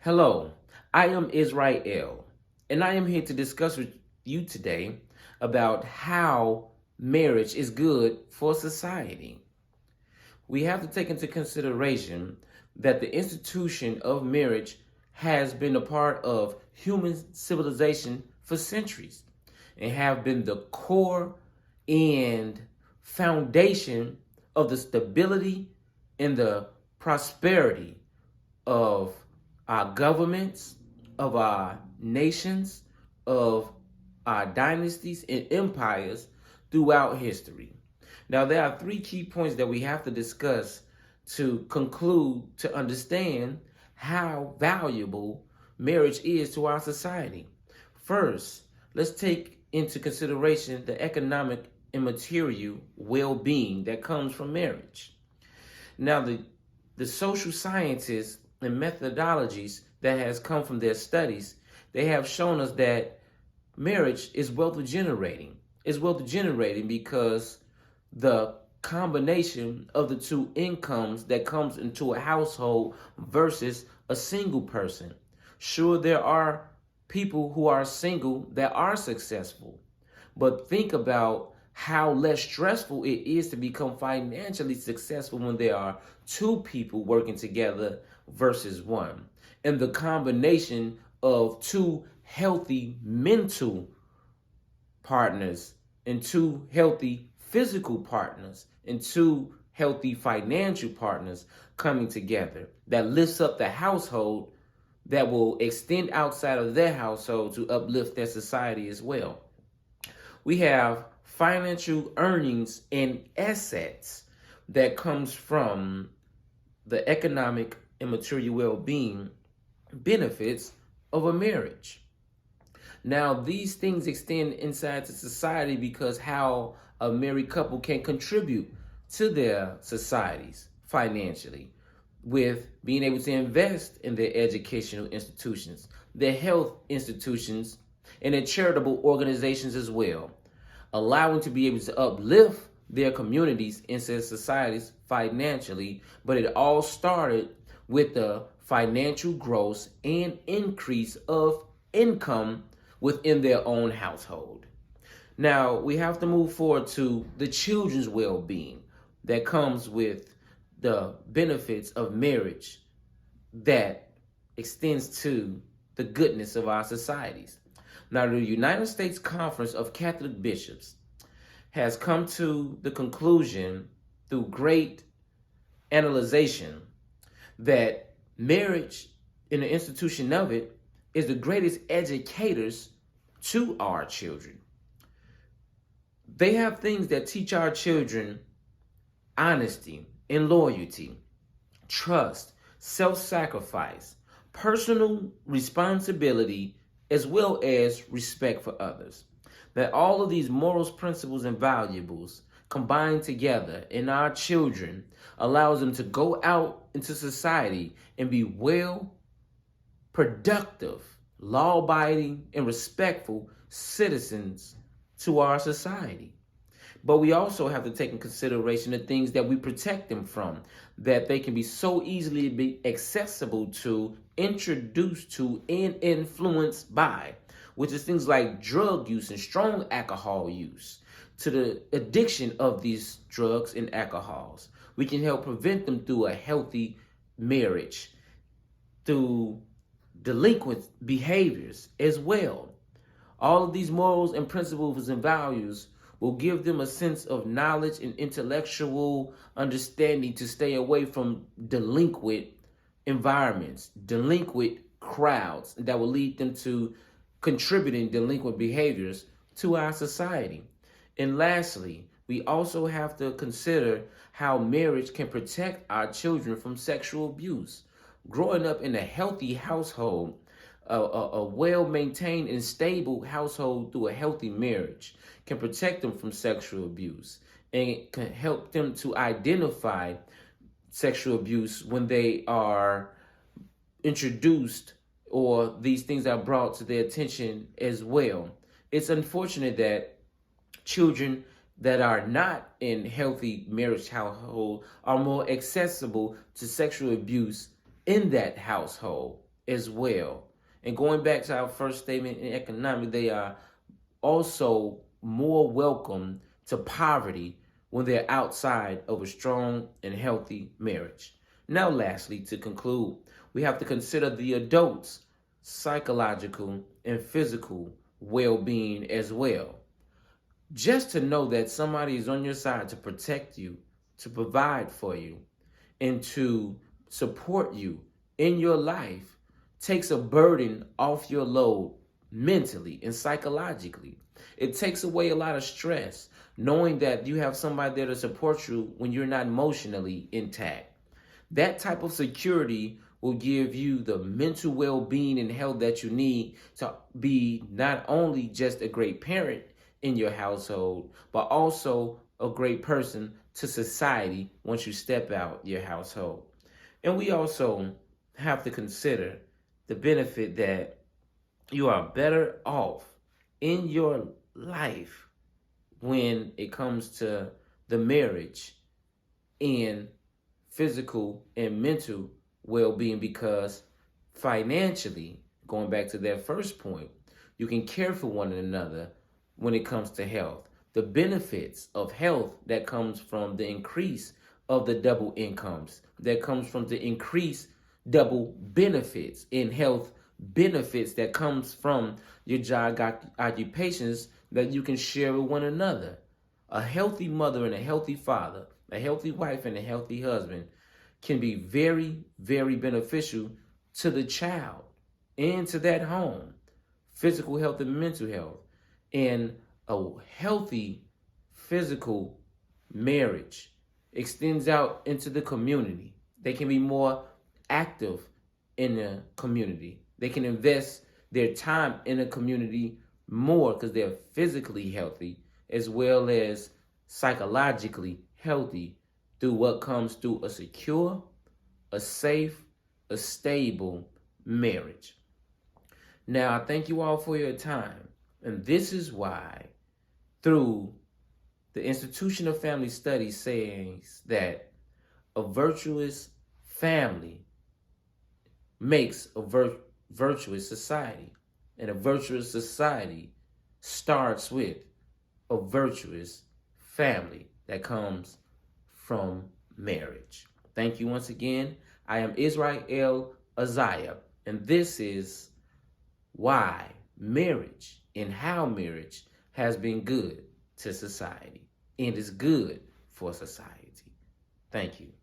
Hello, I am Israel, and I am here to discuss with you today about how marriage is good for society. We have to take into consideration that the institution of marriage has been a part of human civilization for centuries and have been the core and foundation of the stability and the prosperity of our governments, of our nations, of our dynasties and empires throughout history. Now, there are three key points that we have to discuss to conclude to understand how valuable marriage is to our society. First, let's take into consideration the economic and material well-being that comes from marriage. Now, the social scientists and methodologies that has come from their studies, they have shown us that marriage is wealth generating. It's wealth generating because the combination of the two incomes that comes into a household versus a single person. Sure, there are people who are single that are successful, but think about how less stressful it is to become financially successful when there are two people working together versus one. And the combination of two healthy mental partners and two healthy physical partners and two healthy financial partners coming together that lifts up the household that will extend outside of their household to uplift their society as well. We have financial earnings and assets that comes from the economic and material well-being benefits of a marriage. Now, these things extend inside to society because how a married couple can contribute to their societies financially with being able to invest in their educational institutions, their health institutions, and their charitable organizations as well, allowing to be able to uplift their communities and their societies financially. But it all started with the financial growth and increase of income within their own household. Now, we have to move forward to the children's well-being that comes with the benefits of marriage that extends to the goodness of our societies. Now, the United States Conference of Catholic Bishops has come to the conclusion through great analyzation that marriage and the institution of it is the greatest educators to our children. They have things that teach our children honesty and loyalty, trust, self-sacrifice, personal responsibility, as well as respect for others. That all of these morals, principles, and valuables combined together in our children allows them to go out into society and be well, productive, law-abiding, and respectful citizens to our society. But we also have to take in consideration the things that we protect them from, that they can be so easily be accessible to, introduced to, and influenced by, which is things like drug use and strong alcohol use, to the addiction of these drugs and alcohols. We can help prevent them through a healthy marriage, through delinquent behaviors as well. All of these morals and principles and values will give them a sense of knowledge and intellectual understanding to stay away from delinquent environments, delinquent crowds that will lead them to contributing delinquent behaviors to our society. And lastly, we also have to consider how marriage can protect our children from sexual abuse. Growing up in a healthy household, a well-maintained and stable household through a healthy marriage can protect them from sexual abuse and can help them to identify sexual abuse when they are introduced or these things are brought to their attention as well. It's unfortunate that children that are not in healthy marriage household are more accessible to sexual abuse in that household. as well. And going back to our first statement in economics, they are also more welcome to poverty when they're outside of a strong and healthy marriage. Now, lastly, to conclude, we have to consider the adult's psychological and physical well being as well. Just to know that somebody is on your side to protect you, to provide for you, and to support you in your life takes a burden off your load mentally and psychologically. It takes away a lot of stress knowing that you have somebody there to support you when you're not emotionally intact. That type of security will give you the mental well-being and health that you need to be not only just a great parent in your household, but also a great person to society once you step out your household. And we also have to consider the benefit that you are better off in your life when it comes to the marriage and physical and mental well-being, because financially, going back to that first point, you can care for one another when it comes to health. The benefits of health that comes from the increase of the double incomes, that comes from the increased double benefits in health benefits that comes from your job occupations that you can share with one another. A healthy mother and a healthy father, a healthy wife and a healthy husband can be very, very beneficial to the child and to that home. Physical health and mental health. And a healthy physical marriage extends out into the community. They can be more active in the community. They can invest their time in the community more because they're physically healthy as well as psychologically healthy through what comes through a secure, a safe, a stable marriage. Now, I thank you all for your time. And this is why, through the Institution of Family Studies says that a virtuous family makes a virtuous society. And a virtuous society starts with a virtuous family that comes from marriage. Thank you once again. I am Israel Azaya, and this is why marriage and how marriage has been good to society and is good for society. Thank you.